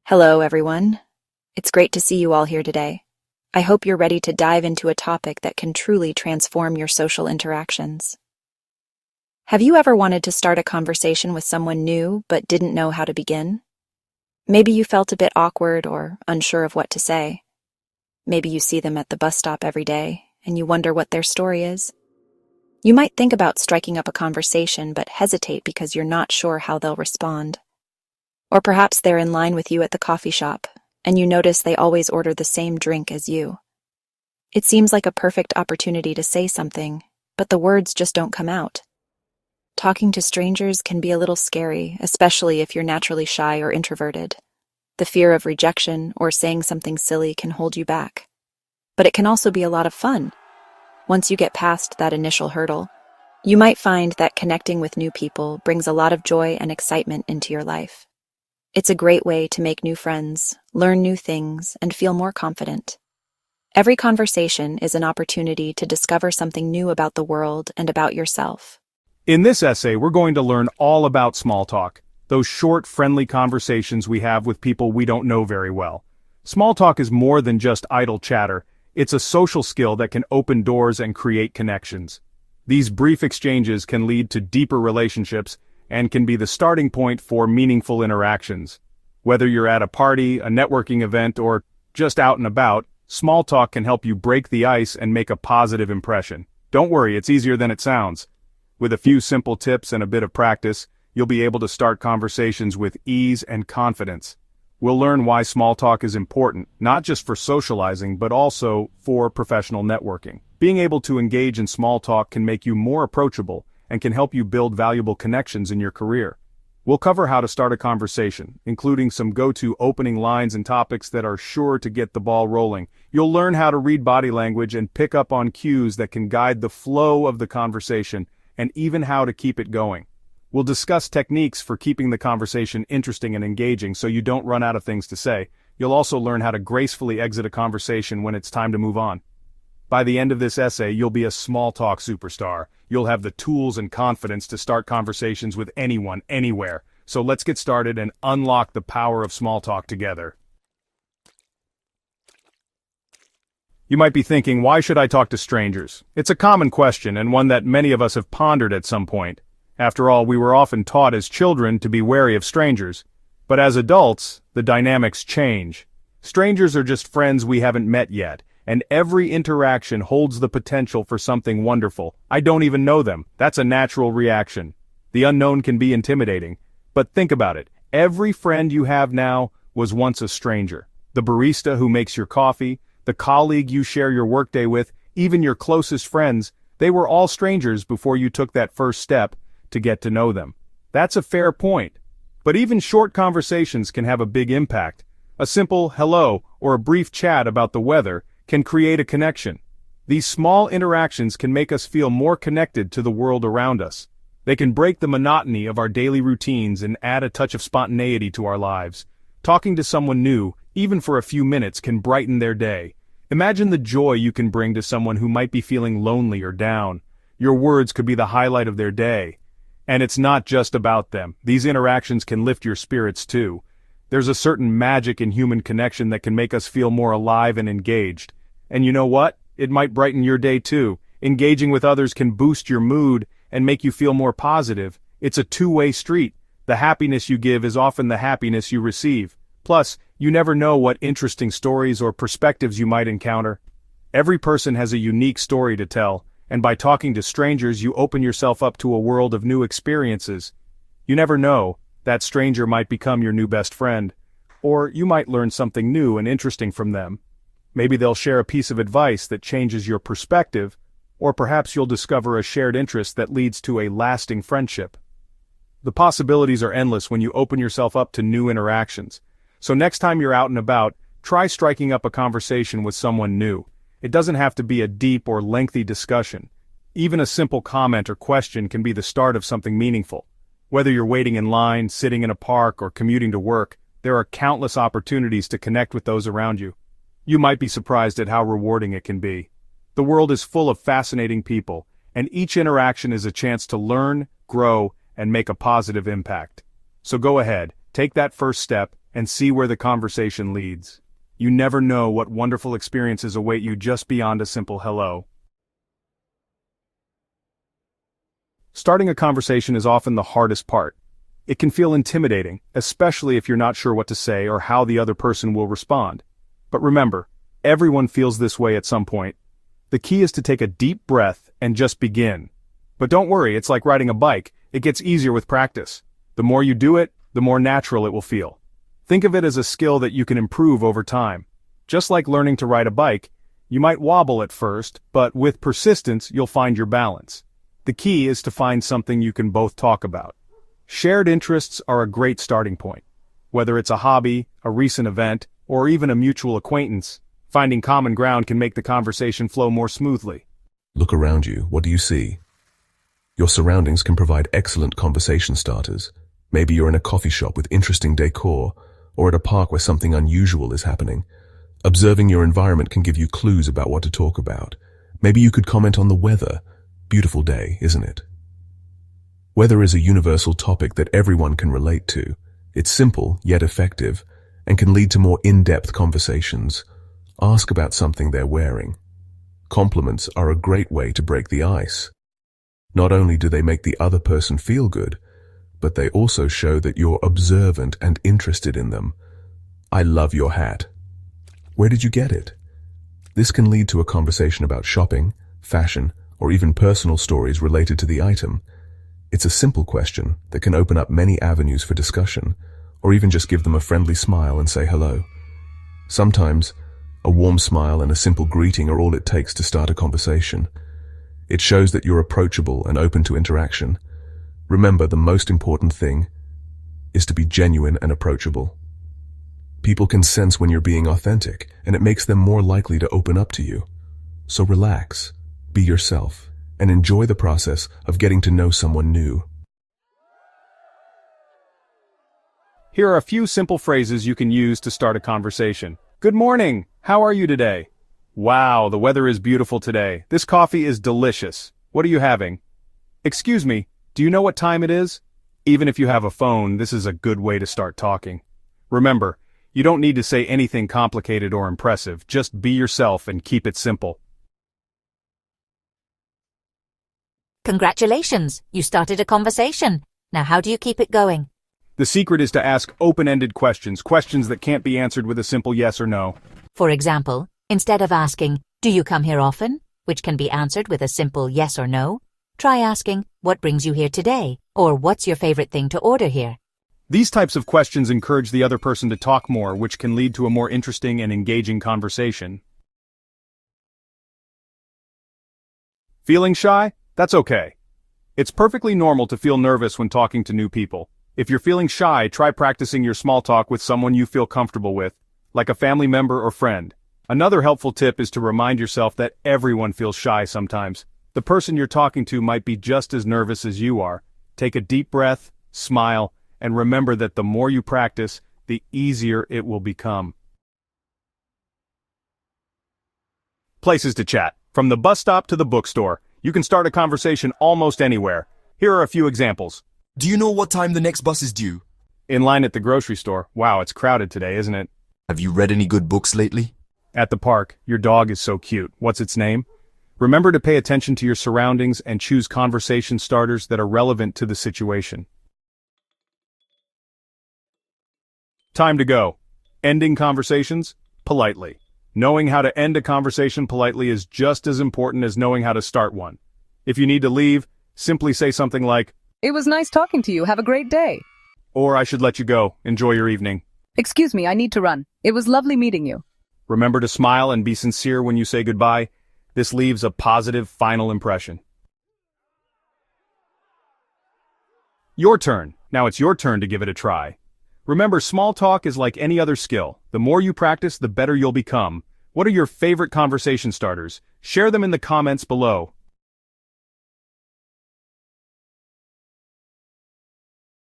Hello, everyone. It's great to see you all here today. I hope you're ready to dive into a topic that can truly transform your social interactions. Have you ever wanted to start a conversation with someone new but didn't know how to begin? Maybe you felt a bit awkward or unsure of what to say. Maybe you see them at the bus stop every day and you wonder what their story is. You might think about striking up a conversation but hesitate because you're not sure how they'll respond. Or perhaps they're in line with you at the coffee shop, and you notice they always order the same drink as you. It seems like a perfect opportunity to say something, but the words just don't come out. Talking to strangers can be a little scary, especially if you're naturally shy or introverted. The fear of rejection or saying something silly can hold you back. But it can also be a lot of fun. Once you get past that initial hurdle, you might find that connecting with new people brings a lot of joy and excitement into your life. It's a great way to make new friends, learn new things, and feel more confident. Every conversation is an opportunity to discover something new about the world and about yourself. In this essay, we're going to learn all about small talk, those short, friendly conversations we have with people we don't know very well. Small talk is more than just idle chatter. It's a social skill that can open doors and create connections. These brief exchanges can lead to deeper relationships and can be the starting point for meaningful interactions. Whether you're at a party, a networking event, or just out and about, small talk can help you break the ice and make a positive impression. Don't worry, it's easier than it sounds. With a few simple tips and a bit of practice, you'll be able to start conversations with ease and confidence. We'll learn why small talk is important, not just for socializing, but also for professional networking. Being able to engage in small talk can make you more approachable and can help you build valuable connections in your career. We'll cover how to start a conversation, including some go-to opening lines and topics that are sure to get the ball rolling. You'll learn how to read body language and pick up on cues that can guide the flow of the conversation, and even how to keep it going. We'll discuss techniques for keeping the conversation interesting and engaging so you don't run out of things to say. You'll also learn how to gracefully exit a conversation when it's time to move on. By the end of this essay, you'll be a small talk superstar. You'll have the tools and confidence to start conversations with anyone, anywhere. So let's get started and unlock the power of small talk together. You might be thinking, why should I talk to strangers? It's a common question and one that many of us have pondered at some point. After all, we were often taught as children to be wary of strangers. But as adults, the dynamics change. Strangers are just friends we haven't met yet, and every interaction holds the potential for something wonderful. I don't even know them. That's a natural reaction. The unknown can be intimidating. But think about it. Every friend you have now was once a stranger. The barista who makes your coffee, the colleague you share your workday with, even your closest friends, they were all strangers before you took that first step to get to know them. That's a fair point. But even short conversations can have a big impact. A simple hello or a brief chat about the weather can create a connection. These small interactions can make us feel more connected to the world around us. They can break the monotony of our daily routines and add a touch of spontaneity to our lives. Talking to someone new, even for a few minutes, can brighten their day. Imagine the joy you can bring to someone who might be feeling lonely or down. Your words could be the highlight of their day. And it's not just about them. These interactions can lift your spirits too. There's a certain magic in human connection that can make us feel more alive and engaged. And you know what? It might brighten your day too. Engaging with others can boost your mood and make you feel more positive. It's a two-way street. The happiness you give is often the happiness you receive. Plus, you never know what interesting stories or perspectives you might encounter. Every person has a unique story to tell, and by talking to strangers you open yourself up to a world of new experiences. You never know, that stranger might become your new best friend, or you might learn something new and interesting from them. Maybe they'll share a piece of advice that changes your perspective, or perhaps you'll discover a shared interest that leads to a lasting friendship. The possibilities are endless when you open yourself up to new interactions. So next time you're out and about, try striking up a conversation with someone new. It doesn't have to be a deep or lengthy discussion. Even a simple comment or question can be the start of something meaningful. Whether you're waiting in line, sitting in a park, or commuting to work, there are countless opportunities to connect with those around you. You might be surprised at how rewarding it can be. The world is full of fascinating people, and each interaction is a chance to learn, grow, and make a positive impact. So go ahead, take that first step, and see where the conversation leads. You never know what wonderful experiences await you just beyond a simple hello. Starting a conversation is often the hardest part. It can feel intimidating, especially if you're not sure what to say or how the other person will respond. But remember, everyone feels this way at some point. The key is to take a deep breath and just begin. But don't worry, it's like riding a bike. It gets easier with practice. The more you do it, the more natural it will feel. Think of it as a skill that you can improve over time. Just like learning to ride a bike, you might wobble at first, but with persistence, you'll find your balance. The key is to find something you can both talk about. Shared interests are a great starting point. Whether it's a hobby, a recent event, or even a mutual acquaintance, finding common ground can make the conversation flow more smoothly. Look around you. What do you see? Your surroundings can provide excellent conversation starters. Maybe you're in a coffee shop with interesting decor, or at a park where something unusual is happening. Observing your environment can give you clues about what to talk about. Maybe you could comment on the weather. Beautiful day, isn't it? Weather is a universal topic that everyone can relate to. It's simple, yet effective, and can lead to more in-depth conversations. Ask about something they're wearing. Compliments are a great way to break the ice. Not only do they make the other person feel good, but they also show that you're observant and interested in them. I love your hat. Where did you get it? This can lead to a conversation about shopping, fashion, or even personal stories related to the item. It's a simple question that can open up many avenues for discussion, or even just give them a friendly smile and say hello. Sometimes, a warm smile and a simple greeting are all it takes to start a conversation. It shows that you're approachable and open to interaction. Remember, the most important thing is to be genuine and approachable. People can sense when you're being authentic, and it makes them more likely to open up to you. So relax, be yourself, and enjoy the process of getting to know someone new. Here are a few simple phrases you can use to start a conversation. Good morning. How are you today? Wow, the weather is beautiful today. This coffee is delicious. What are you having? Excuse me, do you know what time it is? Even if you have a phone, this is a good way to start talking. Remember, you don't need to say anything complicated or impressive. Just be yourself and keep it simple. Congratulations, you started a conversation. Now how do you keep it going? The secret is to ask open-ended questions, questions that can't be answered with a simple yes or no. For example, instead of asking, do you come here often, which can be answered with a simple yes or no, try asking, what brings you here today, or what's your favorite thing to order here? These types of questions encourage the other person to talk more, which can lead to a more interesting and engaging conversation. Feeling shy? That's okay. It's perfectly normal to feel nervous when talking to new people. If you're feeling shy, try practicing your small talk with someone you feel comfortable with, like a family member or friend. Another helpful tip is to remind yourself that everyone feels shy sometimes. The person you're talking to might be just as nervous as you are. Take a deep breath, smile, and remember that the more you practice, the easier it will become. Places to chat. From the bus stop to the bookstore, you can start a conversation almost anywhere. Here are a few examples. Do you know what time the next bus is due? In line at the grocery store. Wow, it's crowded today, isn't it? Have you read any good books lately? At the park, your dog is so cute. What's its name? Remember to pay attention to your surroundings and choose conversation starters that are relevant to the situation. Time to go. Ending conversations politely. Knowing how to end a conversation politely is just as important as knowing how to start one. If you need to leave, simply say something like, It was nice talking to you. Have a great day. or I should let you go. Enjoy your evening. Excuse me, I need to run. It was lovely meeting you. Remember to smile and be sincere when you say goodbye. This leaves a positive final impression. Your turn. Now it's your turn to give it a try. Remember, small talk is like any other skill. The more you practice, the better you'll become. What are your favorite conversation starters? Share them in the comments below.